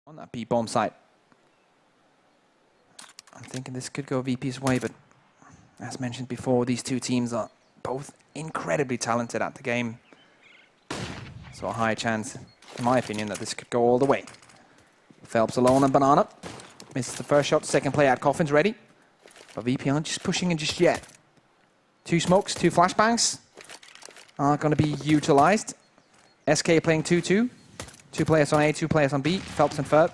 on that B bomb site. I'm thinking this could go VP's way, but as mentioned before, these two teams are both incredibly talented at the game. So a high chance, in my opinion, that this could go all the way. Phelps alone on Banana. Misses the first shot, second play out, Coffin's ready. But VP aren't just pushing in just yet. Two smokes, two flashbangs are going to be utilized. SK playing 2-2. Two players on A, two players on B. Phelps and Ferb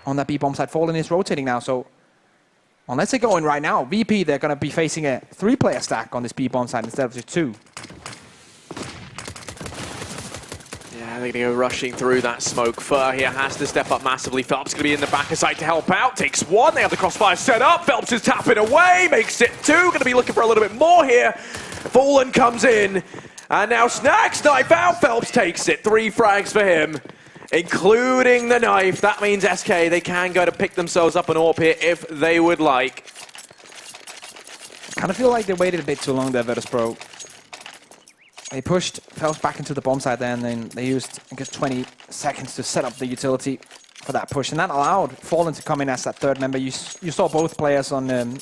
on that B bomb side. Fallen is rotating now, so unless they go in right now, VP, they're going to be facing a three-player stack on this B bomb side instead of just two. Yeah, they're going to go rushing through that smoke. Fur here has to step up massively. Phelps going to be in the back of side to help out. Takes one. They have the crossfire set up. Phelps is tapping away. Makes it two. Going to be looking for a little bit more here. Fallen comes in. And now Snacks knife out. Phelps takes it. 3 frags for him, including the knife. That means SK, they can go to pick themselves up an AWP here if they would like. Kind of feel like they waited a bit too long there, Virtus.pro. They pushed Phelps back into the bomb side there, and then they used, I guess, 20 seconds to set up the utility for that push. And that allowed Fallen to come in as that third member. You saw both players on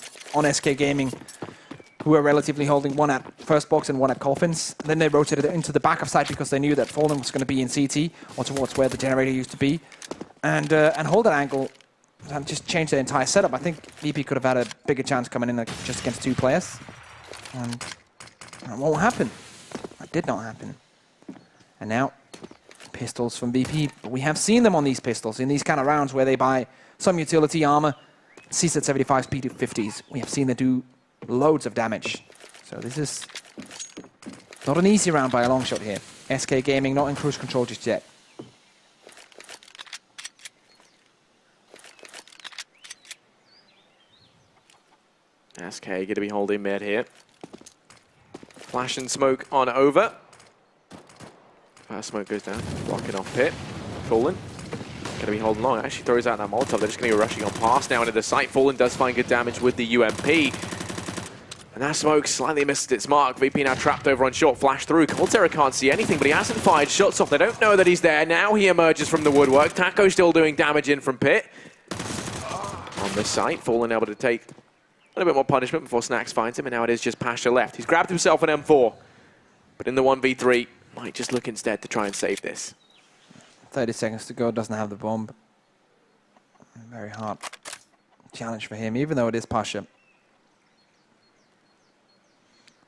SK Gaming who were relatively holding, one at first box and one at Coffins. And then they rotated it into the back of site because they knew that Fallen was going to be in CT, or towards where the generator used to be, and hold that angle and just change the entire setup. I think VP could have had a bigger chance coming in just against two players. And that won't happen. That did not happen. And now, pistols from VP. But we have seen them on these pistols in these kind of rounds where they buy some utility armor, CZ-75s, P250s. We have seen them do loads of damage. So this is not an easy round by a long shot here. SK Gaming not in cruise control just yet. SK going to be holding mid here. Flash and smoke on over. First smoke goes down, blocking off pit. Fallen going to be holding long. Actually throws out that Molotov. They're just going to go rushing on past now into the site. Fallen does find good damage with the UMP. And that smoke slightly missed its mark. VP now trapped over on short. Flash through. Colterra can't see anything, but he hasn't fired shots off. They don't know that he's there. Now he emerges from the woodwork. Taco still doing damage in from pit. On the site, Fallen able to take a little bit more punishment before Snacks finds him, and now it is just Pasha left. He's grabbed himself an M4, but in the 1v3, might just look instead to try and save this. 30 seconds to go, doesn't have the bomb. Very hard challenge for him, even though it is Pasha.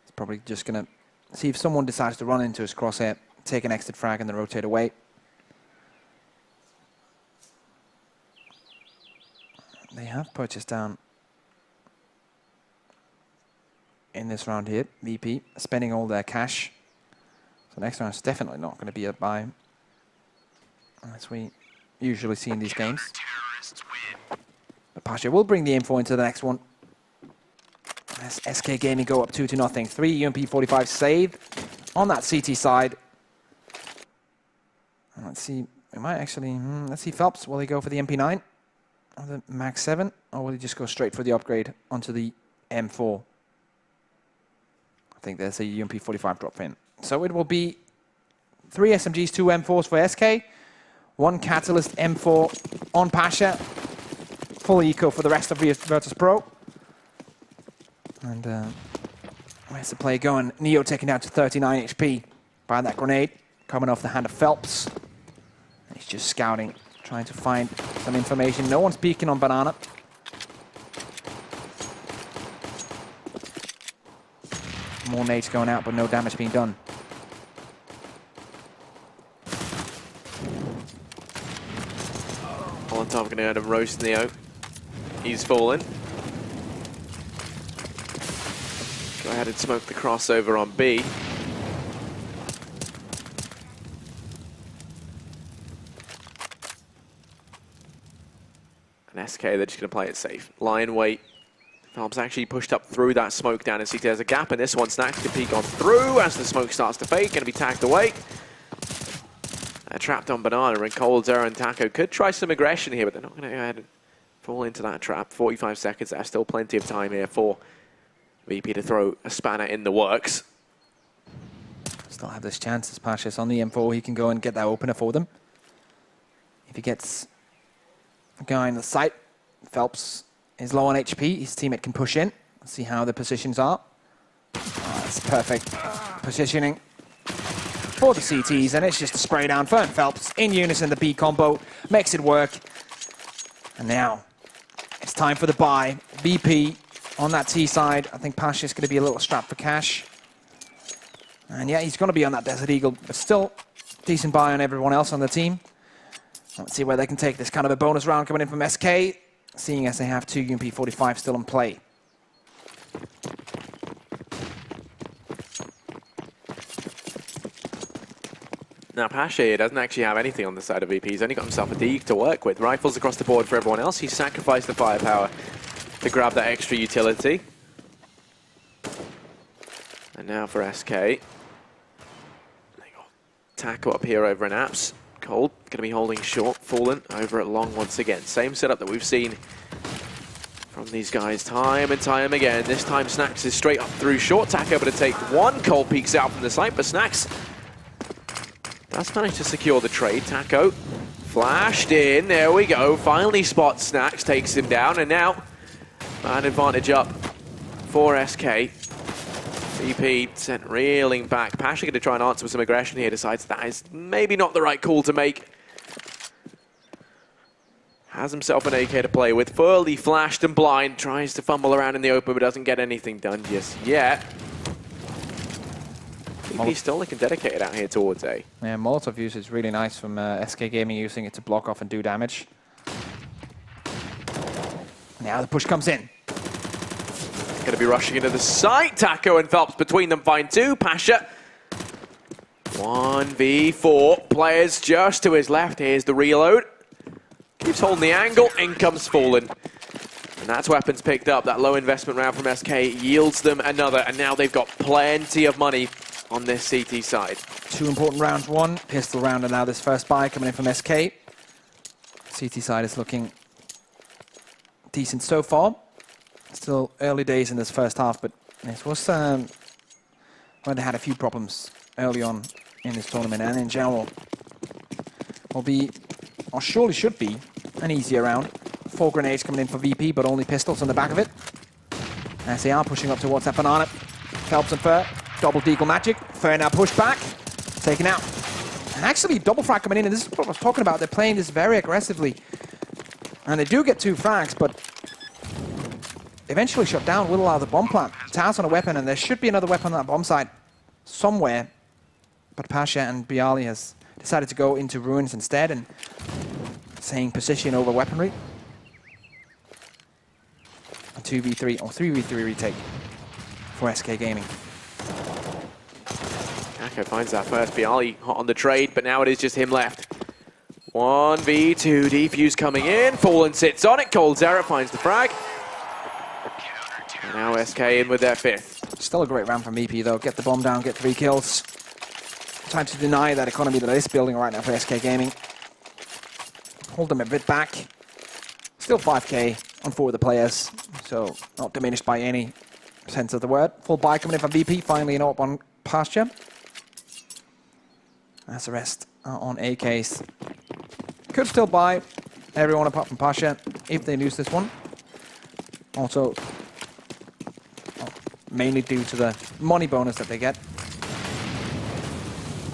He's probably just going to see if someone decides to run into his crosshair, take an exit frag, and then rotate away. They have purchased down in this round here, VP, spending all their cash. So next round is definitely not going to be a buy, as we usually see in these games. But Pasha will bring the M4 into the next one. As SK Gaming go up 2-0. 3 UMP 45 save on that CT side. And let's see, we might actually, let's see Phelps, will he go for the MP9 or the Max 7, or will he just go straight for the upgrade onto the M4? I think there's a UMP 45 drop in. So it will be 3 SMGs, 2 M4s for SK, 1 Catalyst M4 on Pasha, full eco for the rest of Virtus.pro. And where's the play going? Neo taking down to 39 HP by that grenade, coming off the hand of Phelps. He's just scouting, trying to find some information. No one's peeking on Banana. More nades going out, but no damage being done. Molotov going to end up roasting Neo. He's fallen. Go ahead and smoke the crossover on B. And SK, they're just going to play it safe. Lie in wait. Phelps actually pushed up through that smoke down and CT has a gap in this one. Snacks can peek on through as the smoke starts to fade. Going to be tagged away. They're trapped on Banana, and Colterra and Taco could try some aggression here, but they're not going to go ahead and fall into that trap. 45 seconds, there's still plenty of time here for VP to throw a spanner in the works. Still have this chance as Pasha's on the M4. He can go and get that opener for them. If he gets guy in the site. Phelps is low on HP. His teammate can push in. Let's see how the positions are. Oh, that's perfect positioning for the CTs, and it's just a spray down. Fern Phelps in unison, the B combo makes it work. And now it's time for the buy. BP on that T side. I think Pasha's going to be a little strapped for cash. And yeah, he's going to be on that Desert Eagle, but still decent buy on everyone else on the team. Let's see where they can take this. Kind of a bonus round coming in from SK, seeing as they have 2 UMP-45 still in play. Now Pasha here doesn't actually have anything on the side of VP. He's only got himself a Deeg to work with. Rifles across the board for everyone else. He's sacrificed the firepower to grab that extra utility. And now for SK. They got Taco up here over in Apps. Cold going to be holding short. Fallen over at long once again. Same setup that we've seen from these guys time and time again. This time Snacks is straight up through short. Taco able to take one. Cold peeks out from the site, but Snacks does manage to secure the trade. Taco flashed in. There we go. Finally spots Snacks, takes him down, and now an advantage up for SK. VP sent reeling back. Pasha going to try and answer with some aggression here. Decides that is maybe not the right call to make. Has himself an AK to play with. Fully flashed and blind. Tries to fumble around in the open, but doesn't get anything done just yet. VP still looking dedicated out here towards A. Yeah, Molotov use is really nice from SK Gaming, using it to block off and do damage. Now the push comes in. Going to be rushing into the site. Taco and Phelps between them find 2. Pasha 1v4. Players just to his left. Here's the reload. Keeps holding the angle. In comes Fallen. And that's weapons picked up. That low investment round from SK yields them another. And now they've got plenty of money on this CT side. 2 important rounds. 1 pistol round, and now this first buy coming in from SK. CT side is looking decent so far. Still early days in this first half, but this was when they had a few problems early on in this tournament, and in general will be, or surely should be, an easier round. 4 grenades coming in for VP, but only pistols on the back of it. As they are pushing up towards that banana. Phelps and Fur, double deagle magic. Fur now pushed back, taken out. And actually double frag coming in, and this is what I was talking about. They're playing this very aggressively. And they do get 2 frags, but eventually shut down, will allow the bomb plant. Taz on a weapon, and there should be another weapon on that bomb side somewhere. But Pasha and Bialy has decided to go into ruins instead, and saying position over weaponry. A 2v3 or 3v3 retake for SK Gaming. Taco finds that first. Bialy hot on the trade, but now it is just him left. 1v2, defuse coming in. Fallen sits on it. Cold Zera finds the frag. And now SK in with their 5th. Still a great round from EP though. Get the bomb down, get 3 kills. Time to deny that economy that is building right now for SK Gaming. Hold them a bit back. Still 5k on 4 of the players, so not diminished by any sense of the word. Full buy coming in from VP, finally an AWP on pasture. As the rest are on AKs. Could still buy everyone apart from Pasha if they lose this one. Also, mainly due to the money bonus that they get.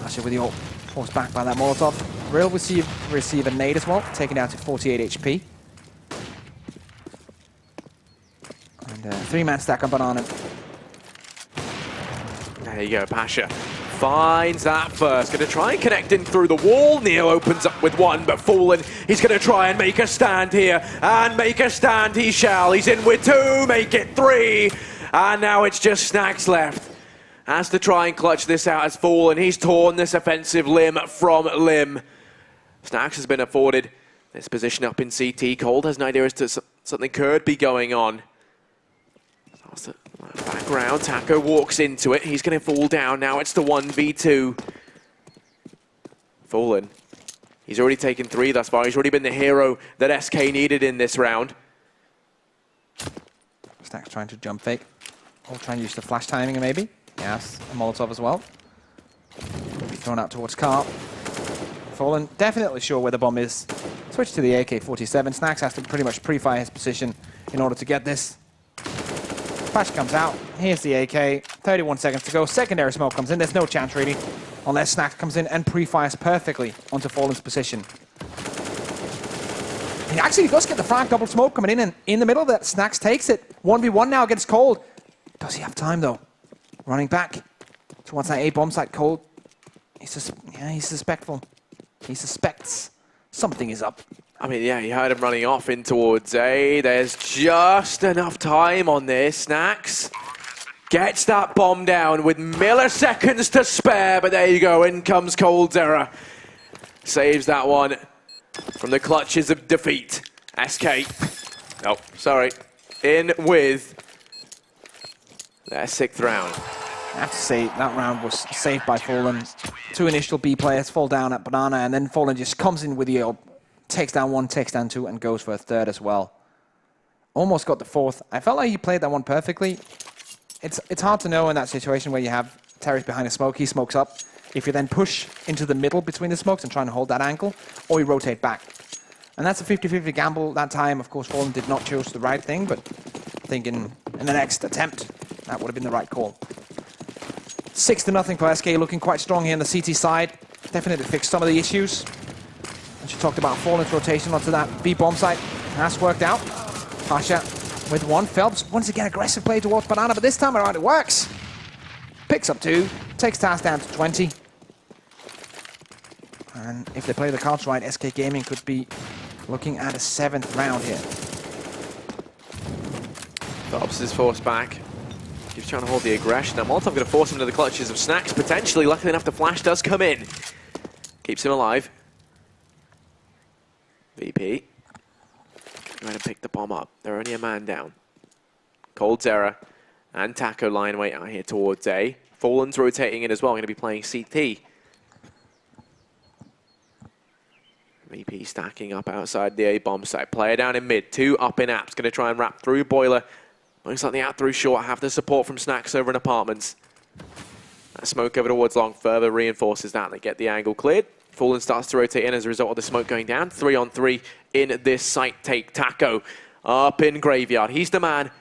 Pasha with the ult forced back by that Molotov. Real receive a nade as well, taken down to 48 HP. And 3-man stack on banana. There you go, Pasha finds that first. Going to try and connect in through the wall. Neo opens up with 1, but Fallen, he's going to try and make a stand here. And make a stand he shall. He's in with 2, make it 3. And now it's just Snacks left. Has to try and clutch this out as Fallen. He's torn this offensive limb from limb. Snacks has been afforded this position up in CT. Cold has an idea as to something could be going on. Background, Taco walks into it. He's going to fall down. Now it's the 1v2. Fallen. He's already taken 3 thus far. He's already been the hero that SK needed in this round. Snacks trying to jump fake. Or try and use the flash timing maybe. Yes, a Molotov as well. Thrown out towards Carp. Fallen definitely sure where the bomb is. Switch to the AK-47. Snacks has to pretty much pre-fire his position in order to get this. Flash comes out. Here's the AK. 31 seconds to go. Secondary smoke comes in. There's no chance really, unless Snacks comes in and pre-fires perfectly onto Fallen's position. He actually does get the frag. Double smoke coming in, and in the middle of that, Snacks takes it. 1v1 now against Cold. Does he have time though? Running back towards that A bomb site. Cold. He's suspectful. He suspects something is up. I mean, yeah, you heard him running off in towards A. There's just enough time on this. Snacks gets that bomb down with milliseconds to spare, but there you go. In comes coldzera. Saves that one from the clutches of defeat. SK. Oh, sorry. In with their 6th round. I have to say, that round was saved by Fallen. 2 initial B players fall down at Banana, and then Fallen just comes in with the takes down 1, takes down 2, and goes for a 3rd as well. Almost got the 4th. I felt like he played that one perfectly. It's hard to know in that situation where you have Terry's behind a smoke, he smokes up. If you then push into the middle between the smokes and try and hold that angle, or you rotate back. And that's a 50-50 gamble that time. Of course, Fallen did not choose the right thing, but I think in the next attempt, that would have been the right call. 6-0 for SK, looking quite strong here on the CT side. Definitely fixed some of the issues. And she talked about Fallen's rotation onto that B bomb site. Has worked out. Pasha with 1. Phelps, once again, aggressive play towards Banana, but this time around it works. Picks up 2, takes Taz down to 20. And if they play the cards right, SK Gaming could be looking at a 7th round here. Phelps is forced back. Keeps trying to hold the aggression. Now Molotov going to force him to the clutches of Snacks, potentially. Luckily enough, the flash does come in. Keeps him alive. VP. Trying to pick the bomb up. They're only a man down. coldzera and Taco line wait out here towards A. Fallen's rotating in as well. Going to be playing CT. VP stacking up outside the A bomb site. Player down in mid. 2 up in apps. Going to try and wrap through Boiler. Looks like the out through short. Have the support from Snacks over in apartments. That smoke over towards long further reinforces that. They get the angle cleared. Fallen starts to rotate in as a result of the smoke going down. 3-on-3 in this site take. Taco up in Graveyard. He's the man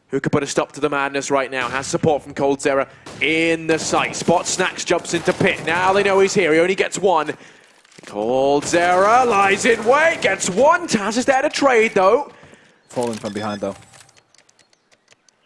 who could put a stop to the madness right now. Has support from coldzera in the site. Spot Snacks, jumps into pit. Now they know he's here. He only gets 1. coldzera lies in wait. Gets 1. Taz is there to trade though. Fallen from behind though.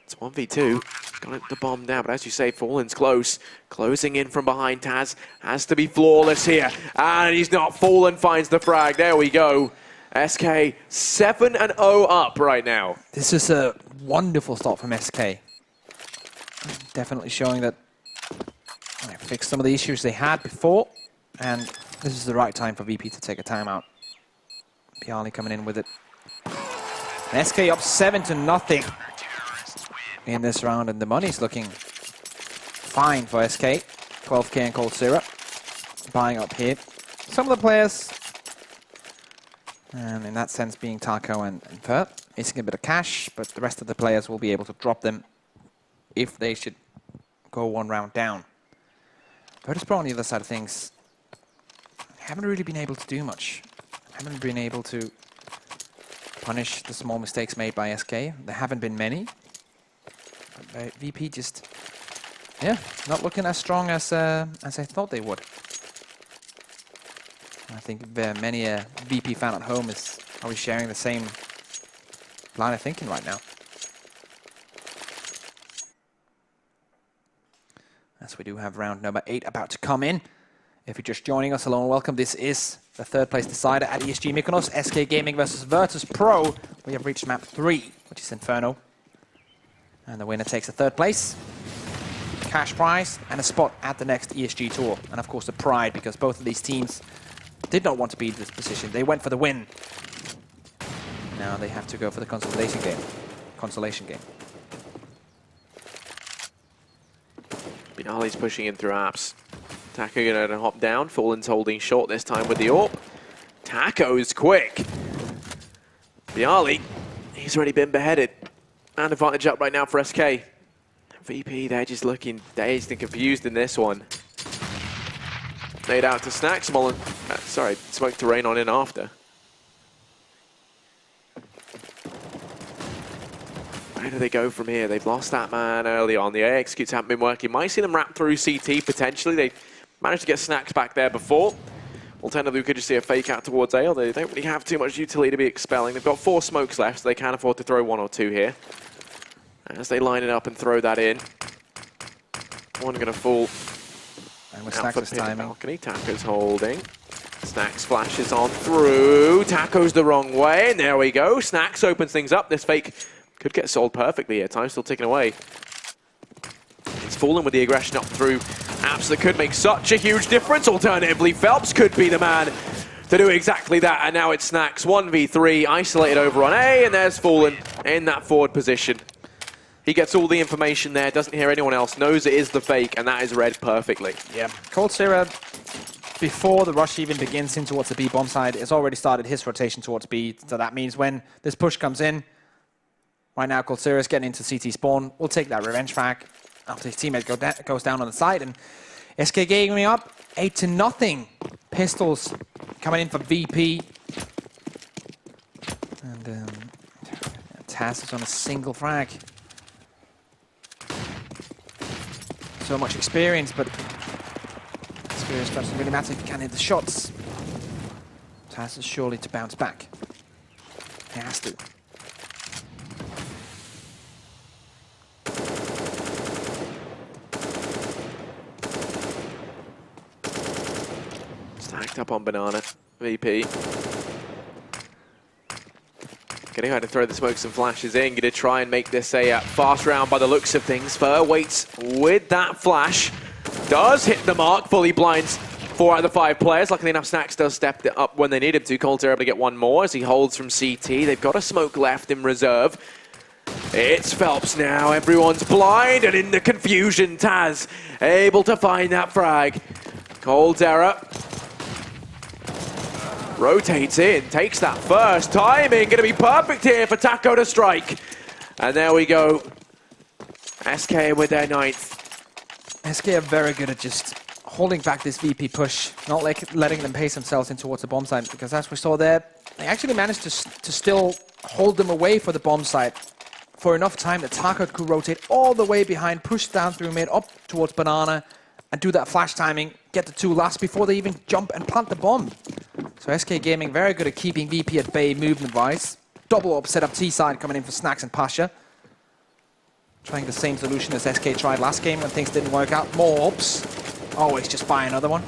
It's 1v2. Got the bomb down, but as you say, Fallen's close. Closing in from behind. Taz has to be flawless here. And he's not. Fallen finds the frag. There we go. SK 7-0 up right now. This is a wonderful start from SK. Definitely showing that they fixed some of the issues they had before. And this is the right time for VP to take a timeout. Piali coming in with it. And SK up 7-0 in this round, and the money's looking fine for SK. 12k and coldzera buying up here. Some of the players, and in that sense being Taco and Fert, missing a bit of cash, but the rest of the players will be able to drop them if they should go 1 round down. Virtus.pro on the other side of things haven't really been able to do much. Haven't been able to punish the small mistakes made by SK. There haven't been many. But VP just, yeah, not looking as strong as I thought they would. I think many a VP fan at home is probably sharing the same line of thinking right now. As we do have round number 8 about to come in. If you're just joining us, hello and welcome. This is the 3rd place decider at ESG Mykonos. SK Gaming versus Virtus.pro. We have reached map 3, which is Inferno. And the winner takes the 3rd place, cash prize, and a spot at the next ESG tour. And of course the pride, because both of these teams did not want to be in this position. They went for the win. Now they have to go for the consolation game. Binali's pushing in through apps. Taco going to hop down. Fallen's holding short this time with the AWP. Taco's quick. Biali, he's already been beheaded. And advantage up right now for SK. VP, they're just looking dazed and confused in this one. Laid out to Snacks. Smoke to rain on in after. Where do they go from here? They've lost that man early on. The air executes haven't been working. Might see them wrap through CT potentially. They managed to get snacks back there before. Alternatively, we could just see a fake out towards A, although they don't really have too much utility to be expelling. They've got 4 smokes left, so they can afford to throw 1 or 2 here. As they line it up and throw that in. One going to fall And with out for Snacks' the pit timing. balcony. Taco's holding. Snacks flashes on through. Taco's the wrong way, and there we go. Snacks opens things up. This fake could get sold perfectly here. Time's still ticking away. It's fallen with the aggression up through. Apps that could make such a huge difference. Alternatively, Phelps could be the man to do exactly that. And now it's Snacks 1v3, isolated over on A, and there's Fallen in that forward position. He gets all the information there, doesn't hear anyone else, knows it is the fake, and that is read perfectly. Yeah, coldzera, before the rush even begins in towards the B bomb side, has already started his rotation towards B. So that means when this push comes in, right now coldzera is getting into CT spawn. We'll take that revenge frag after his teammate goes down on the side. And SK Gaming up 8-0. Pistols coming in for VP. And Taz is on a single frag. So much experience, but experience doesn't really matter if you can't hit the shots. Taz is surely to bounce back. He has to. Stacked up on Banana. VP. Getting her to throw the smokes and flashes in. Going to try and make this a fast round by the looks of things. Fur waits with that flash. Does hit the mark. Fully blinds 4 out of the 5 players. Luckily enough, Snacks does step it up when they need him to. coldzera able to get 1 more as he holds from CT. They've got a smoke left in reserve. It's Phelps now. Everyone's blind, and in the confusion, Taz able to find that frag. coldzera rotates in, takes that first. Timing going to be perfect here for Taco to strike. And there we go. SK with their 9th. SK are very good at just holding back this VP push, not like letting them pace themselves in towards the bomb site, because as we saw there, they actually managed to still hold them away for the bomb site for enough time that Taco could rotate all the way behind, push down through mid, up towards Banana, and do that flash timing, get the 2 last before they even jump and plant the bomb. So SK Gaming very good at keeping VP at bay movement-wise. Double up setup T-side coming in for Snacks and Pasha. Trying the same solution as SK tried last game when things didn't work out. More ups. Always just buy another one.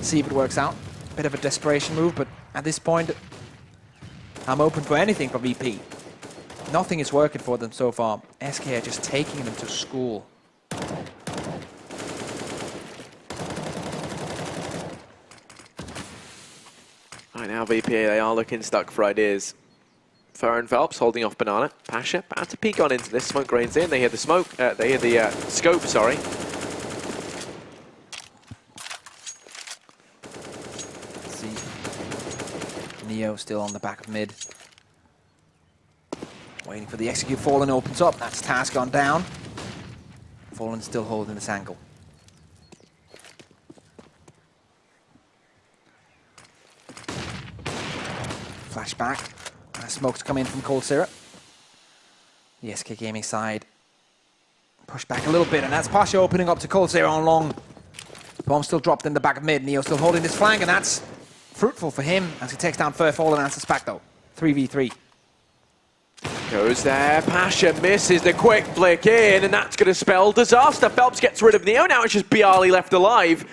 See if it works out. Bit of a desperation move, but at this point, I'm open for anything for VP. Nothing is working for them so far. SK are just taking them to school. Right now, VP, they are looking stuck for ideas. Fur and Phelps holding off Banana. Pasha about to peek on into this. Smoke rains in. They hear the smoke. They hear the scope, sorry. See. Neo still on the back of mid. Waiting for the execute. Fallen opens up. That's Taz gone down. Fallen still holding this angle. Flashback. Smoke's come in from coldzera. The SK Gaming side push back a little bit, and that's Pasha opening up to coldzera on long. Bomb still dropped in the back of mid. Neo still holding this flank, and that's fruitful for him as he takes down Fur Fallen and answers back though. 3v3. Goes there. Pasha misses the quick flick in, and that's going to spell disaster. Phelps gets rid of Neo. Now it's just Bialy left alive.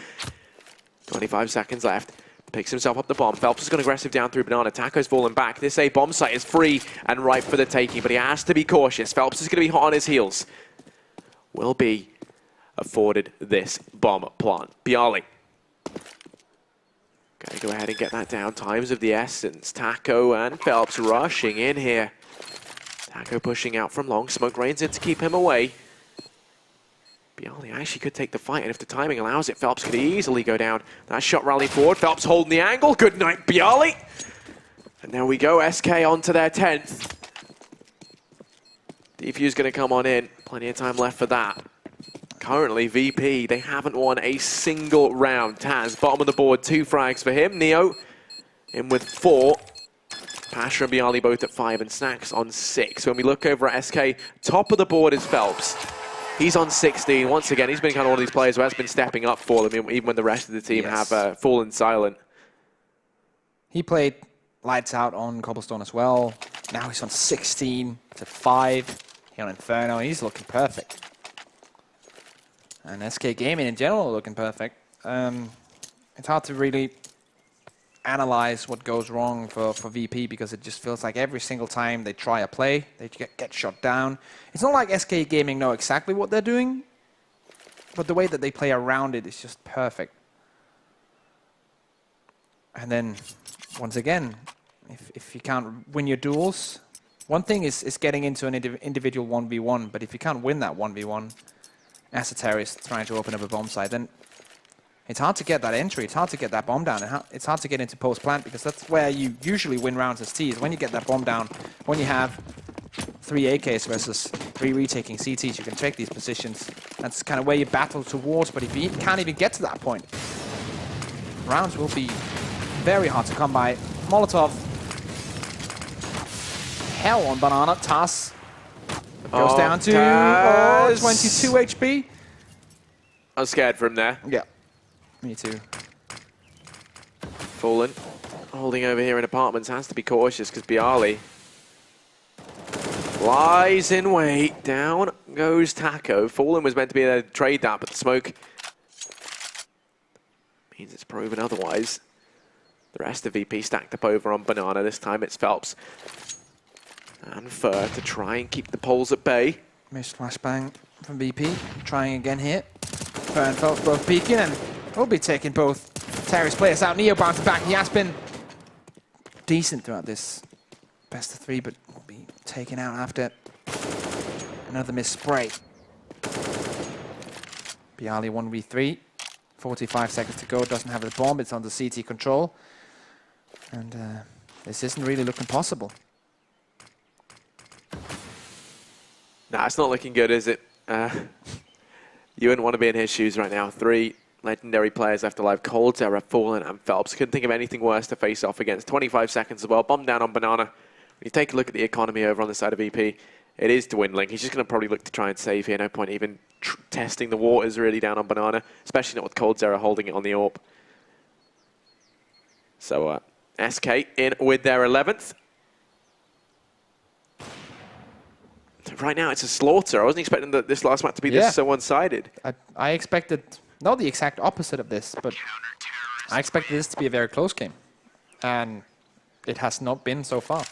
25 seconds left. Picks himself up the bomb. Phelps has gone aggressive down through Banana. Taco's fallen back. This A bomb site is free and ripe for the taking, but he has to be cautious. Phelps is going to be hot on his heels. Will be afforded this bomb plant. Bialy. Going to go ahead and get that down. Times of the essence. Taco and Phelps rushing in here. Taco pushing out from long. Smoke rains in to keep him away. Bialy actually could take the fight, and if the timing allows it, Phelps could easily go down. That shot rally forward. Phelps holding the angle. Good night, Bialy. And there we go. SK on to their 10th. Defuse going to come on in. Plenty of time left for that. Currently, VP, they haven't won a single round. Taz, bottom of the board, 2 frags for him. Neo in with 4. Pasha and Bialy both at 5 and Snacks on 6. When we look over at SK, top of the board is Phelps. He's on 16. Once again, he's been kind of one of these players who has been stepping up for them, even when the rest of the team have fallen silent. He played lights out on Cobblestone as well. Now he's on 16 to 5 here on Inferno. He's looking perfect. And SK Gaming in general looking perfect. It's hard to really analyze what goes wrong for VP because it just feels like every single time they try a play, they get shot down. It's not like SK Gaming know exactly what they're doing, but the way that they play around it is just perfect. And then, once again, if you can't win your duels, one thing is getting into an individual 1v1, but if you can't win that 1v1, as a terrorist trying to open up a bomb site, then it's hard to get that entry, it's hard to get that bomb down, and it's hard to get into post-plant, because that's where you usually win rounds as Ts. When you get that bomb down, when you have 3 AKs versus 3 retaking CTs, you can take these positions. That's kind of where you battle towards, but if you can't even get to that point, rounds will be very hard to come by. Molotov. Hell on Banana. Tass goes down to 22 HP. I was scared for him there. Yeah, me too. Fallen. Holding over here in apartments, has to be cautious because Bialy lies in wait. Down goes Taco. Fallen was meant to be there to trade that, but the smoke means it's proven otherwise. The rest of VP stacked up over on Banana. This time it's Phelps and Fur to try and keep the poles at bay. Missed flashbang from VP. Trying again here. Fur and Phelps both peeking, and we'll be taking both terrorist players out. Neo bouncing back. He has been decent throughout this best of 3, but will be taken out after another missed spray. Bialy 1v3. 45 seconds to go. Doesn't have the bomb. It's under CT control. And this isn't really looking possible. Nah, it's not looking good, is it? You wouldn't want to be in his shoes right now. 3 legendary players left alive. coldzera, Fallen, and Phelps. Couldn't think of anything worse to face off against. 25 seconds as well. Bomb down on Banana. When you take a look at the economy over on the side of VP, it is dwindling. He's just going to probably look to try and save here. No point even testing the waters really down on Banana, especially not with coldzera holding it on the AWP. So, SK in with their 11th. Right now, it's a slaughter. I wasn't expecting this last match to be this so one-sided. I expected, not the exact opposite of this, but I expected this to be a very close game. And it has not been so far.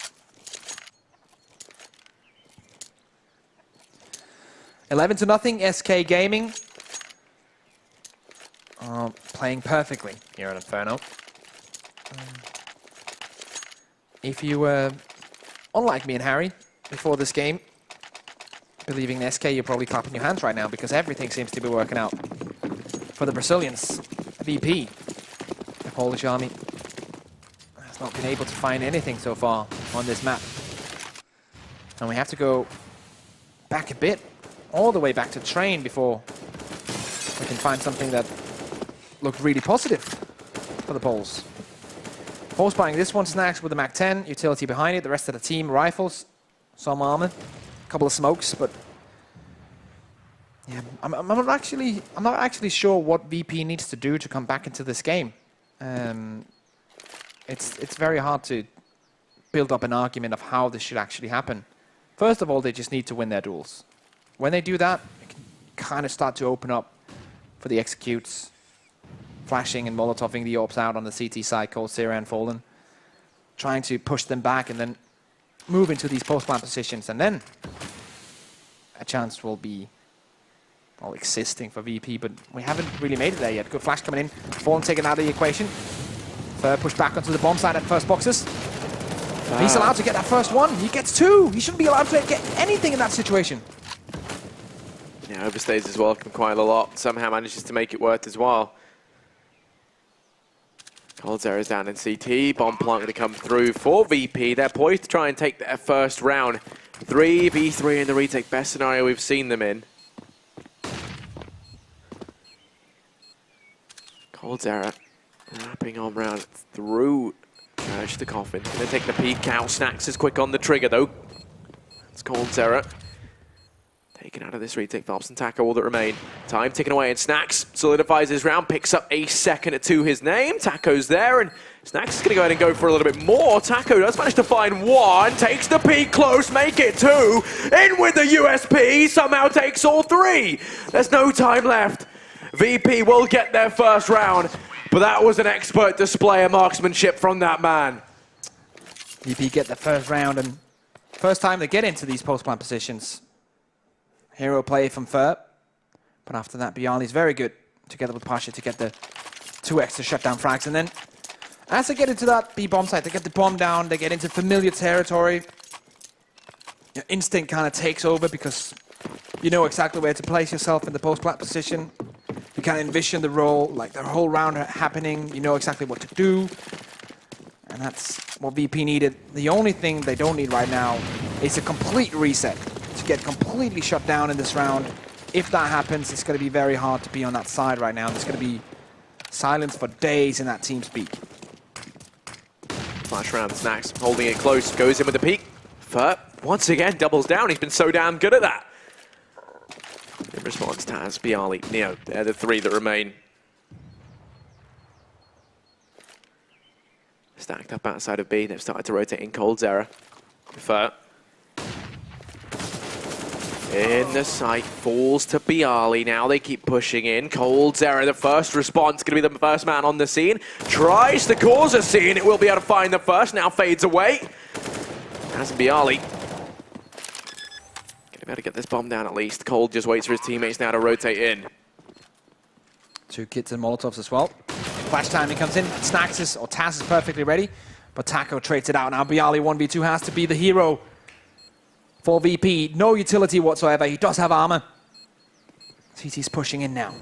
11-0, SK Gaming. Playing perfectly here at Inferno. If you were, unlike me and Harry, before this game, believing in SK, you're probably clapping your hands right now because everything seems to be working out for the Brazilians. VP, the Polish army, has not been able to find anything so far on this map. And we have to go back a bit, all the way back to train before we can find something that looked really positive for the Poles. Poles buying this one, Snacks with the MAC-10, utility behind it, the rest of the team, rifles, some armor, a couple of smokes, but yeah, I'm not actually sure what VP needs to do to come back into this game. It's very hard to build up an argument of how this should actually happen. First of all, they just need to win their duels. When they do that, it can kind of start to open up for the executes, flashing and molotoving the AWPs out on the CT side, coldzera and Fallen, trying to push them back and then move into these post-plant positions, and then a chance will be existing for VP, but we haven't really made it there yet. Good flash coming in, Fallen taken out of the equation. Third push back onto the bomb side at first boxes. He's allowed to get that first one. He gets 2. He shouldn't be allowed to get anything in that situation. Yeah, overstays as well quite a lot. Somehow manages to make it worth as well. coldzera is down in CT. Bomb plant going to come through for VP. They're poised to try and take their first round. 3v3 in the retake. Best scenario we've seen them in. coldzera wrapping on round through Urge the coffin. Gonna take the peek out. Snacks is quick on the trigger though. It's Cold's error. Taken out of this retake. Phelps and Taco all that remain. Time ticking away, and Snacks solidifies his round, picks up a second to his name. Taco's there, and Snacks is going to go ahead and go for a little bit more. Taco does manage to find one, takes the peak close, make it two. In with the USP, somehow takes all three. There's no time left. VP will get their first round, but that was an expert display of marksmanship from that man. VP get the first round, and first time they get into these post-plant positions. Hero play from Fer, but after that, Bialy's very good together with Pasha to get the 2 extra shutdown frags. And then, as they get into that B bomb site, they get the bomb down, they get into familiar territory. Your instinct kind of takes over because you know exactly where to place yourself in the post-plant position. You kind of envision the role, like the whole round happening. You know exactly what to do. And that's what VP needed. The only thing they don't need right now is a complete reset. To get completely shut down in this round. If that happens, it's going to be very hard to be on that side right now. There's going to be silence for days in that team's peak. Flash round, Snacks holding it close, goes in with the peek. Fer, once again, doubles down. He's been so damn good at that. In response, Taz, Bialy, Neo, they're the 3 that remain. Stacked up outside of B, they've started to rotate in Cold's error. Fer. In the sight, falls to Bialy. Now they keep pushing in. Cold's error, the first response, going to be the first man on the scene. Tries to cause a scene. It will be able to find the first. Now fades away. As Bialy. Going to be able to get this bomb down at least. Cold just waits for his teammates now to rotate in. 2 kits and Molotovs as well. Flash timing comes in. Snacks is, or Taz is perfectly ready. But Taco trades it out. Now Bialy 1v2 has to be the hero. For VP, no utility whatsoever. He does have armor. CT's pushing in now.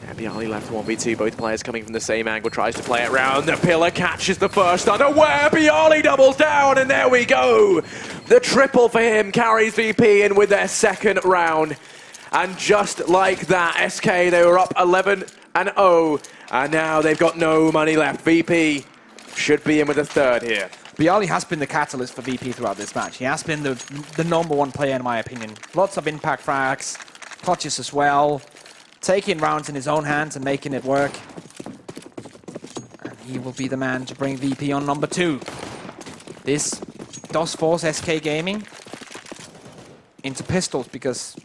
Yeah, Bialy left 1v2. Both players coming from the same angle. Tries to play it round. The pillar catches the first unaware. Bialy doubles down, and there we go. The triple for him carries VP in with their second round. And just like that, SK, they were up 11-0. And now they've got no money left. VP should be in with a third here. Bialy has been the catalyst for VP throughout this match. He has been the #1 player in my opinion. Lots of impact frags, clutches as well, taking rounds in his own hands and making it work. And he will be the man to bring VP on #2. This does force SK Gaming into pistols because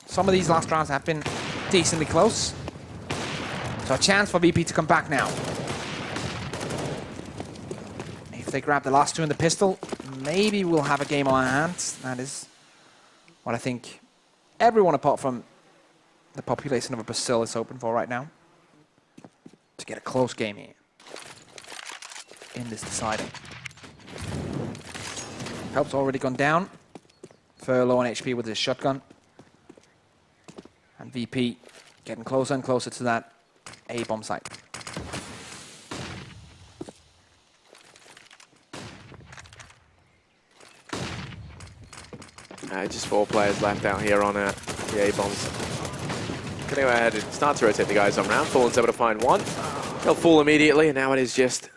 some of these last rounds have been decently close. So a chance for VP to come back now. If they grab the last 2 in the pistol, maybe we'll have a game on our hands. That is what I think everyone apart from the population of Brazil is hoping for right now. To get a close game here in this decider. Help's already gone down. Fer low on HP with his shotgun. And VP getting closer and closer to that A bomb site. Just 4 players left out here on the A-bombs. Gonna go ahead and start to rotate the guys on round. Fallen's able to find one. They'll fall immediately, and now it is just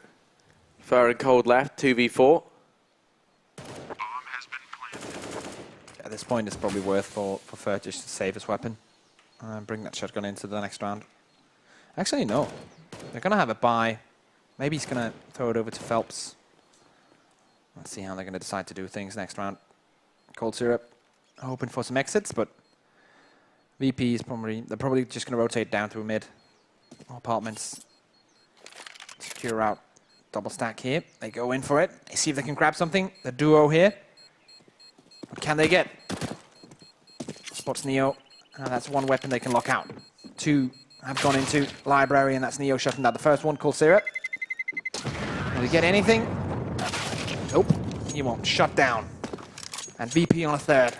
Fer and Cold left, 2v4. At this point, it's probably worth for Fer just to save his weapon and bring that shotgun into the next round. Actually, no. They're going to have a buy. Maybe he's going to throw it over to Phelps. Let's see how they're going to decide to do things next round. Cold Syrup hoping for some exits, but VP is they're probably just going to rotate down through mid. Apartments. Secure out double stack here. They go in for it. They see if they can grab something. The duo here. What can they get? Spots Neo. That's one weapon they can lock out. 2 have gone into library, and that's Neo shutting down the first one. Cold Syrup. Will he get anything? Nope. He won't. Shut down. And VP on a third.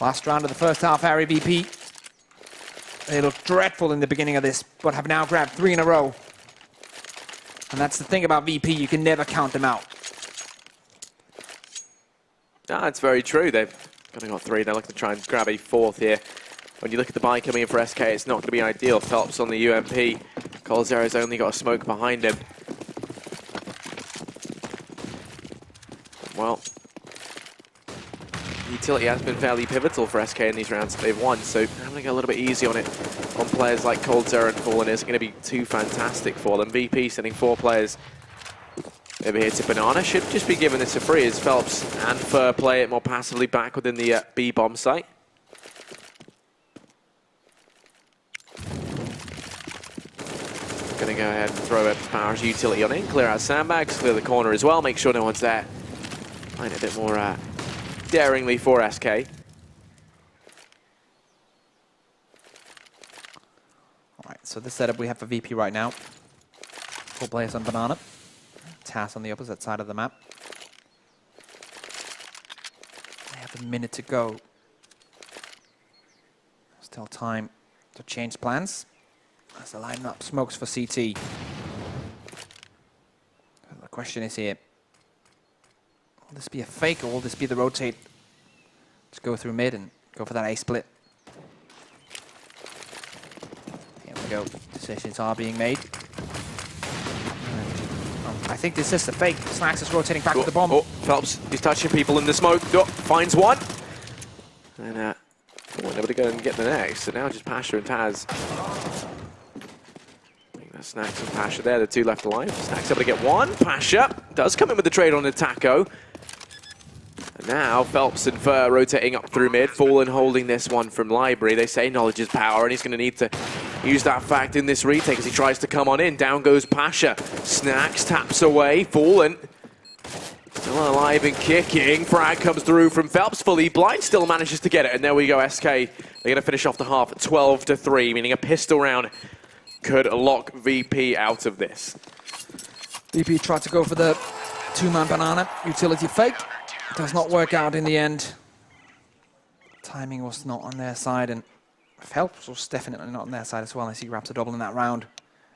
Last round of the first half, Harry VP. They looked dreadful in the beginning of this, but have now grabbed 3 in a row. And that's the thing about VP, you can never count them out. That's very true. They've got 3. They're looking to try and grab a 4th here. When you look at the buy coming in for SK, it's not going to be ideal. Phelps on the UMP. coldzera's only got a smoke behind him. Well, utility has been fairly pivotal for SK in these rounds that they've won, so having to go a little bit easy on it on players like coldzera and Fallen isn't going to be too fantastic for them. VP sending 4 players over here to Banana. Should just be giving this a free as Phelps and Fur play it more passively back within the B bomb site. Going to go ahead and throw up Power's utility on in, clear out sandbags, clear the corner as well, make sure no one's there. Find it a bit more daringly for SK. All right, so this setup we have for VP right now. 4 players on Banana. Tass on the opposite side of the map. They have a minute to go. Still time to change plans as the lineup smokes for CT. The question is here, will this be a fake or will this be the rotate to go through mid and go for that A split? Here we go, decisions are being made. I think this is the fake. Snax is rotating back with the bomb. Oh, Phelps, he's touching people in the smoke. Oh, finds one. And Fallen able to go and get the next. So now just Pasha and Taz. I think that's Snax and Pasha there, the 2 left alive. Snax able to get one. Pasha does come in with the trade on the taco. And now Phelps and Fur rotating up through mid. Fallen holding this one from Library. They say knowledge is power, and he's going to need to use that fact in this retake as he tries to come on in. Down goes Pasha. Snax taps away. Fallen still alive and kicking. Frag comes through from Phelps. Fully blind. Still manages to get it. And there we go, SK. They're going to finish off the half at 12-3, meaning a pistol round could lock VP out of this. VP tried to go for the 2-man Banana utility fake. Does not work out in the end. Timing was not on their side, and Phelps was definitely not on their side as well as he grabs a double in that round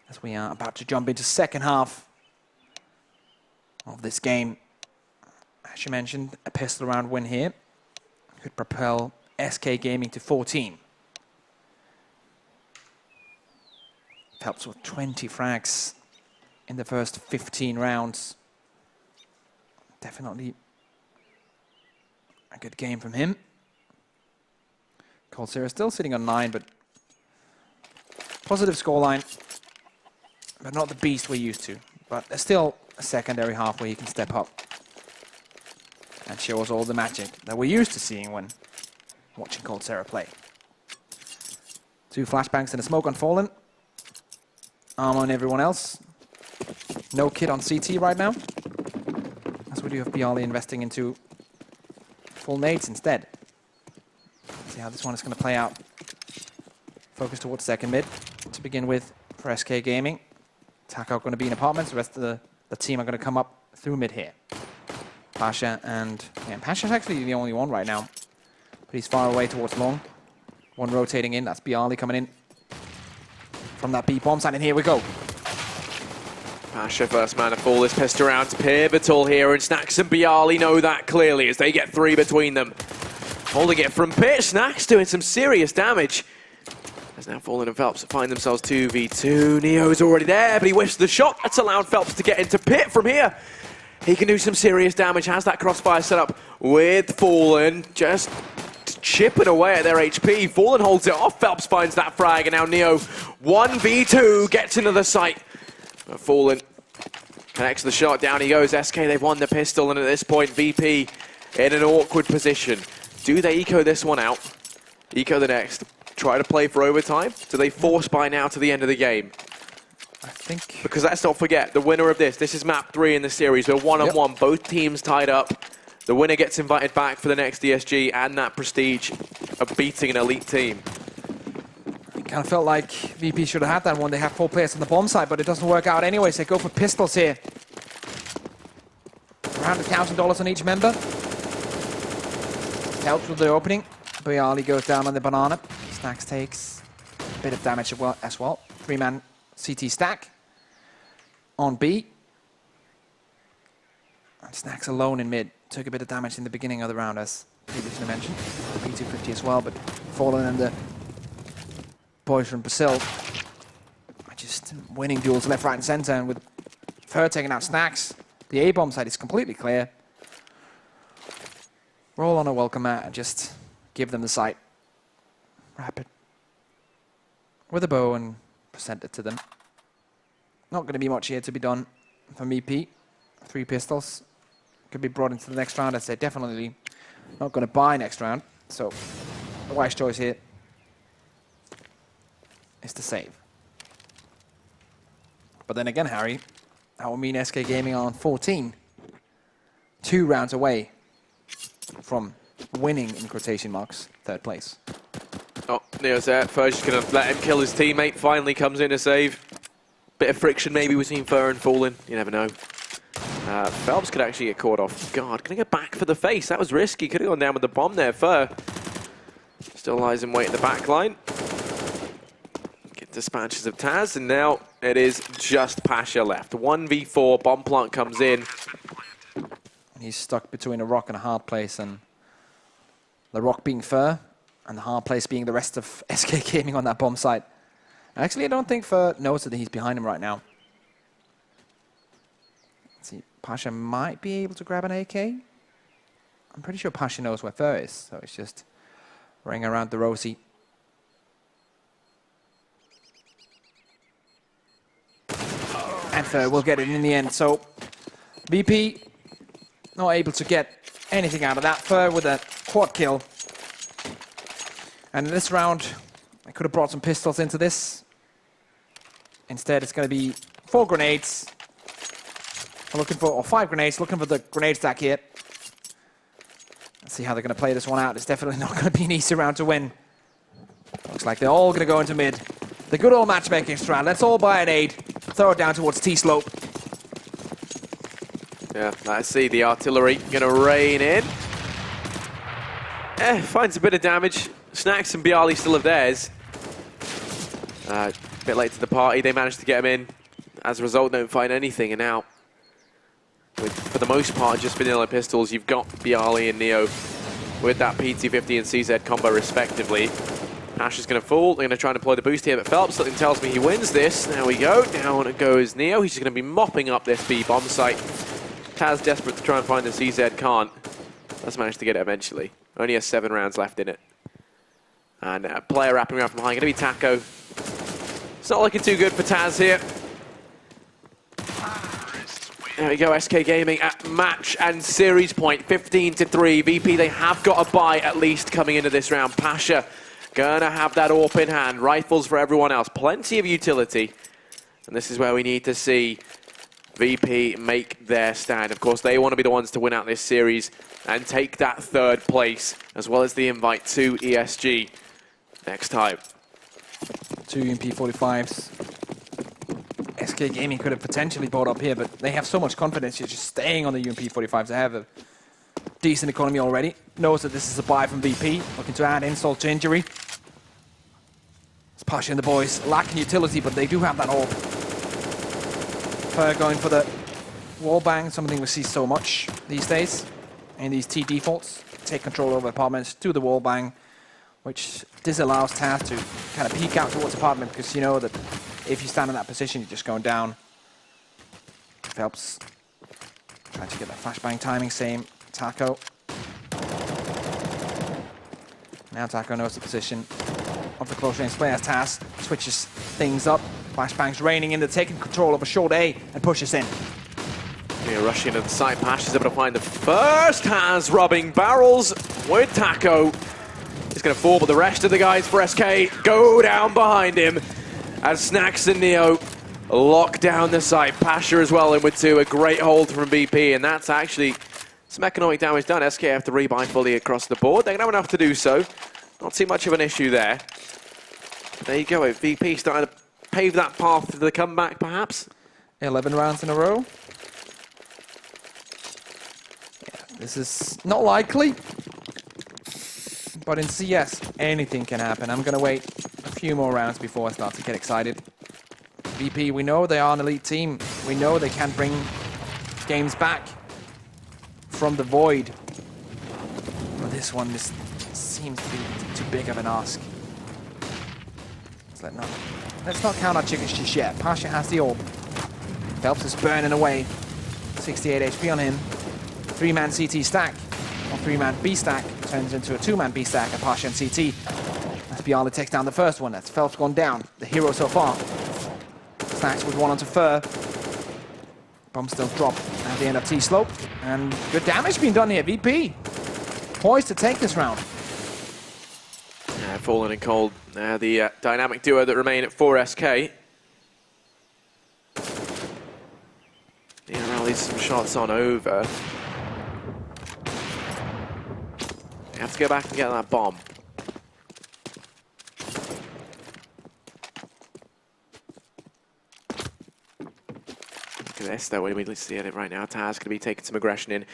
as we are about to jump into second half of this game. As you mentioned, a pistol round win here could propel SK Gaming to 14. Phelps with 20 frags in the first 15 rounds. Definitely a good game from him. coldzera still sitting on 9, but positive scoreline, but not the beast we're used to. But there's still a secondary half where he can step up and show us all the magic that we're used to seeing when watching coldzera play. 2 flashbangs and a smoke on Fallen. Arm on everyone else. No kit on CT right now, as we do have Bialy investing into full nades instead. See how this one is going to play out. Focus towards second mid to begin with for SK Gaming. Taco going to be in apartments. The rest of the team are going to come up through mid here. Pasha and Pasha's actually the only one right now, but he's far away towards long. One rotating in. That's Bialy coming in from that B bomb side, and here we go. Pasha, first man to fall this pistol round, pivotal here, and Snax and Bialy know that clearly as they get 3 between them. Holding it from Pit, Snax doing some serious damage. As now Fallen and Phelps find themselves 2v2. Neo's already there, but he whiffs the shot. That's allowed Phelps to get into Pit from here. He can do some serious damage, has that crossfire set up with Fallen, just chipping away at their HP. Fallen holds it off, Phelps finds that frag, and now Neo 1v2 gets into the site. Fallen connects the shot, down he goes. SK, they've won the pistol, and at this point, VP in an awkward position. Do they eco this one out? Eco the next. Try to play for overtime? Do they force by now to the end of the game? I think... Because let's not forget, the winner of this is map 3 in the series. We're 1-on-1, both teams tied up. The winner gets invited back for the next ESG and that prestige of beating an elite team. It kind of felt like VP should have had that one. They have 4 players on the bomb side, but it doesn't work out anyway, so they go for pistols here. Around $1,000 on each member. Helps with the opening. Bialy goes down on the Banana. Snax takes a bit of damage as well. 3-man CT stack on B. And Snax alone in mid. Took a bit of damage in the beginning of the round, as previously mentioned. P250 as well, but Fallen and the boys from Brazil are just winning duels left, right, and center, and with Fer taking out Snacks, the A-bomb side is completely clear. Roll on a welcome mat and just give them the sight. Rapid. With a bow and present it to them. Not going to be much here to be done from EP. 3 pistols. Could be brought into the next round. I'd say definitely not going to buy next round. So the wise choice here is to save. But then again, Harry, that will mean SK Gaming are on 14. 2 rounds away from winning, in quotation marks, 3rd place. Oh, Neo's there. Fer's just going to let him kill his teammate. Finally comes in to save. Bit of friction maybe between Fer and Fallen. You never know. Phelps could actually get caught off guard. Gonna go back for the face. That was risky. Could have gone down with the bomb there. Fer still lies in wait in the back line. Get dispatches of Taz, and now it is just Pasha left. 1v4. Bomb plant comes in. He's stuck between a rock and a hard place, and the rock being Fer, and the hard place being the rest of SK Gaming on that bomb site. Actually, I don't think Fer knows that he's behind him right now. Let's see, Pasha might be able to grab an AK. I'm pretty sure Pasha knows where Fer is, so it's just ring around the rosy. And Fer will get it in the end, so VP not able to get anything out of that. Fer with a quad kill. And in this round, I could have brought some pistols into this. Instead, it's going to be 4 grenades. I'm looking for, or 5 grenades, looking for the grenade stack here. Let's see how they're going to play this one out. It's definitely not going to be an easy round to win. Looks like they're all going to go into mid. The good old matchmaking strat. Let's all buy an aid. Throw it down towards T-slope. Yeah, let's see the artillery going to rain in. Finds a bit of damage. Snacks and Bialy still have theirs. A bit late to the party. They managed to get him in. As a result, don't find anything. And now, with, for the most part, just vanilla pistols, you've got Bialy and Neo with that PT-50 and CZ combo, respectively. Ash is going to fall. They're going to try and deploy the boost here, but Phelps, something tells me he wins this. There we go. Down goes Neo. He's just going to be mopping up this B bomb site. Taz desperate to try and find the CZ, can't. Let's manage to get it eventually. Only has 7 rounds left in it. And a player wrapping around from behind. Going to be Taco. It's not looking too good for Taz here. There we go, SK Gaming at match and series point, 15-3. VP, they have got a buy at least coming into this round. Pasha gonna have that AWP in hand. Rifles for everyone else. Plenty of utility. And this is where we need to see VP make their stand. Of course, they want to be the ones to win out this series and take that 3rd place, as well as the invite to ESG next time. 2 MP45s. SK Gaming could have potentially bought up here, but they have so much confidence you're just staying on the UMP45s. They have a decent economy already. Knows that this is a buy from VP, looking to add insult to injury. It's Pasha and the boys lacking utility, but they do have that AWP. Fer going for the wall bang, something we see so much these days in these T defaults. Take control over apartments, do the wall bang, which disallows Taz to kind of peek out towards apartment, because you know that if you stand in that position, you're just going down. Phelps trying to get that flashbang timing, same. Taco. Now Taco knows the position of the close range play as Taz switches things up. Flashbangs raining in, they're taking control of a short A and pushes in. Yeah, rushing into the side. Pash is able to find the first. Taz rubbing barrels with Taco. He's going to fall, but the rest of the guys for SK go down behind him as Snacks and Neo lock down the site. Pasha as well in with 2. A great hold from VP, and that's actually some economic damage done. SK have to rebuy fully across the board. They're going to have enough to do so. Not too much of an issue there. There you go. VP starting to pave that path to the comeback, perhaps. 11 rounds in a row. Yeah, this is not likely. But in CS, anything can happen. I'm going to wait a few more rounds before I start to get excited. VP, we know they are an elite team. We know they can bring games back from the void. But this one seems to be too big of an ask. Let's let let's not count our chickens just yet. Pasha has the orb. Phelps is burning away. 68 HP on him. 3-man CT stack, or 3-man B stack, turns into a 2-man B stack, a Pasha and CT. As Bialy takes down the first one, that's Phelps gone down. The hero so far. Snacks with one onto Fur. Bomb still drop at the end of T-slope. And good damage being done here. VP poised to take this round. Fallen and Cold, the dynamic duo that remain at 4SK. Yeah, rallies some shots on over. You have to go back and get that bomb. Look at this, though, when we see it right now. Taz going to be taking some aggression in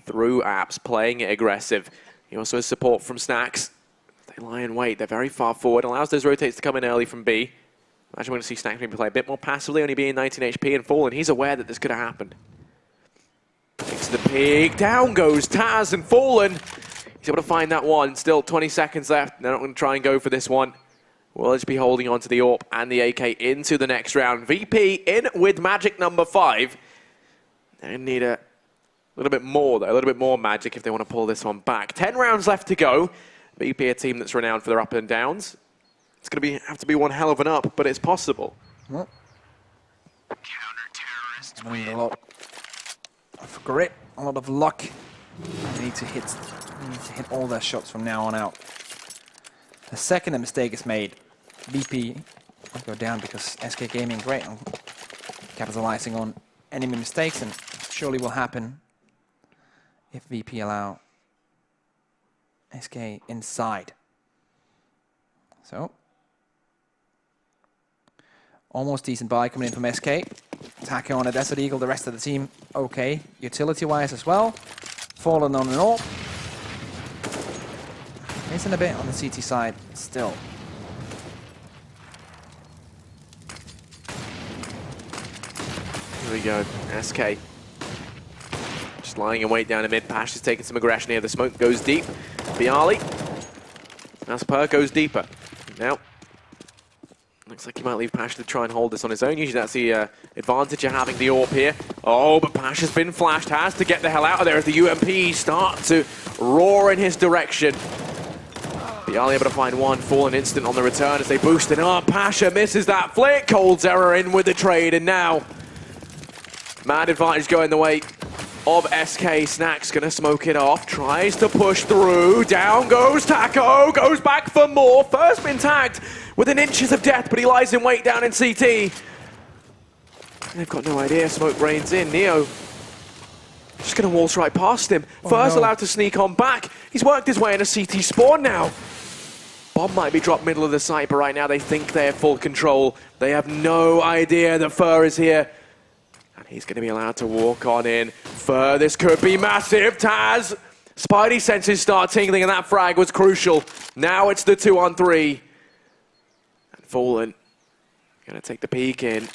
through apps, playing it aggressive. He also has support from Snacks. They lie in wait. They're very far forward. Allows those rotates to come in early from B. Imagine we're going to see Snacks maybe play a bit more passively, only being 19 HP and Fallen. He's aware that this could have happened. Takes the peek. Down goes Taz and Fallen. He's able to find that one. Still 20 seconds left. They're not going to try and go for this one. We'll just be holding on to the AWP and the AK into the next round. VP in with magic number 5. They need a little bit more, though. A little bit more magic if they want to pull this one back. 10 rounds left to go. VP, a team that's renowned for their up and downs. It's going to have to be one hell of an up, but it's possible. Well, a lot of grit, a lot of luck. They need to hit all their shots from now on out. The second a mistake is made, VP will go down because SK Gaming great on capitalizing on enemy mistakes, and surely will happen if VP allow SK inside. So, almost decent buy coming in from SK. Attacking on a Desert Eagle, the rest of the team okay. Utility-wise as well. Fallen on an AWP. Missing a bit on the CT side still. Here we go, SK. Just lying in wait down in mid. Pash is taking some aggression here. The smoke goes deep. Bialy. Asper goes deeper. Now, looks like he might leave Pash to try and hold this on his own. Usually that's the advantage of having the AWP here. Oh, but Pash has been flashed. Has to get the hell out of there as the UMP start to roar in his direction. Bialy able to find one. Fallen instant on the return as they boost it up. Pasha misses that flick. Cold's-Error in with the trade, and now mad advantage going the way of SK. Snacks gonna smoke it off, tries to push through, down goes Taco, goes back for more. First been tagged within inches of death, but he lies in wait down in CT. They've got no idea, smoke rains in. Neo just gonna waltz right past him. First allowed to sneak on back. He's worked his way in a CT spawn now. Bomb might be dropped middle of the site, but right now they think they have full control. They have no idea that Fur is here. And he's going to be allowed to walk on in. Fur, this could be massive. Taz, Spidey senses start tingling, and that frag was crucial. Now it's the 2-on-3. And Fallen going to take the peek in.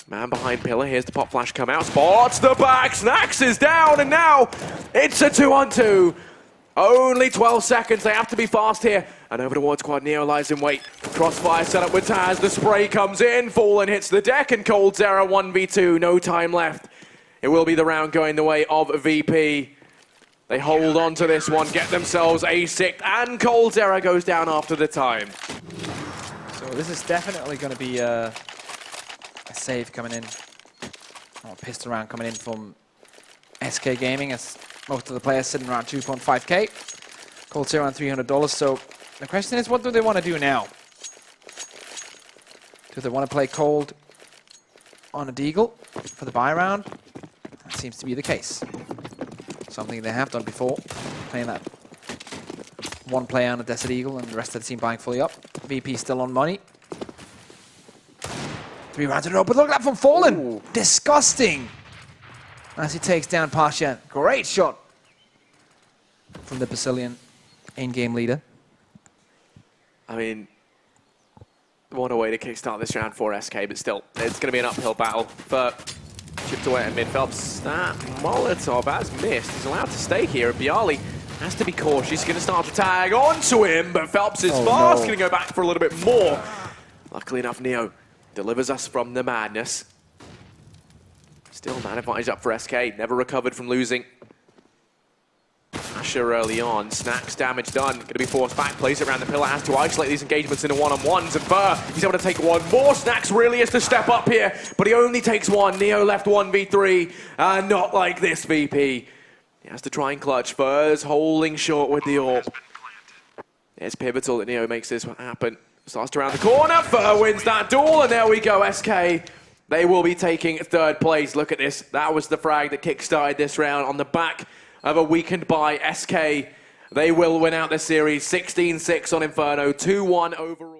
Man behind pillar, here's the pop flash come out. Spots the back, Snacks is down, and now it's a 2-on-2. Only 12 seconds, they have to be fast here. And over towards Quad, Neo lies in wait. Crossfire set up with Taz, the spray comes in. Fallen hits the deck, and Cold's-Error 1v2, no time left. It will be the round going the way of VP. They hold on to this one, get themselves ASIC'd, and Cold's-Error goes down after the time. So this is definitely going to be a save coming in, or a pistol round coming in from SK Gaming, as most of the players sitting around 2.5k. Cold-Error on $300, so the question is, what do they want to do now? Do they want to play Cold on a Deagle for the buy round? That seems to be the case. Something they have done before, playing that one player on a Desert Eagle and the rest of the team buying fully up. VP still on money. 3 rounds in a row, but look at that from Fallen! Ooh. Disgusting! As he takes down Pasha. Great shot from the Brazilian in-game leader. I mean, what a way to kickstart this round for SK, but still, it's going to be an uphill battle. But chipped away at mid. Phelps, that Molotov has missed. He's allowed to stay here. Bialy has to be cautious. He's going to start to tag onto him, but Phelps is fast. Going to go back for a little bit more. Luckily enough, Neo delivers us from the madness. Still man advantage up for SK, never recovered from losing Asher early on. Snacks damage done, going to be forced back, plays it around the pillar, has to isolate these engagements into one-on-ones, and Fur, he's able to take one more. Snacks really has to step up here, but he only takes one. Neo left 1v3, not like this, VP. He has to try and clutch. Fur's holding short with the AWP. It's pivotal that Neo makes this happen. Starts to round the corner, Fur wins that duel, and there we go, SK. They will be taking third place. Look at this, that was the frag that kickstarted this round on the back of a weakened by SK. They will win out this series, 16-6 on Inferno, 2-1 overall.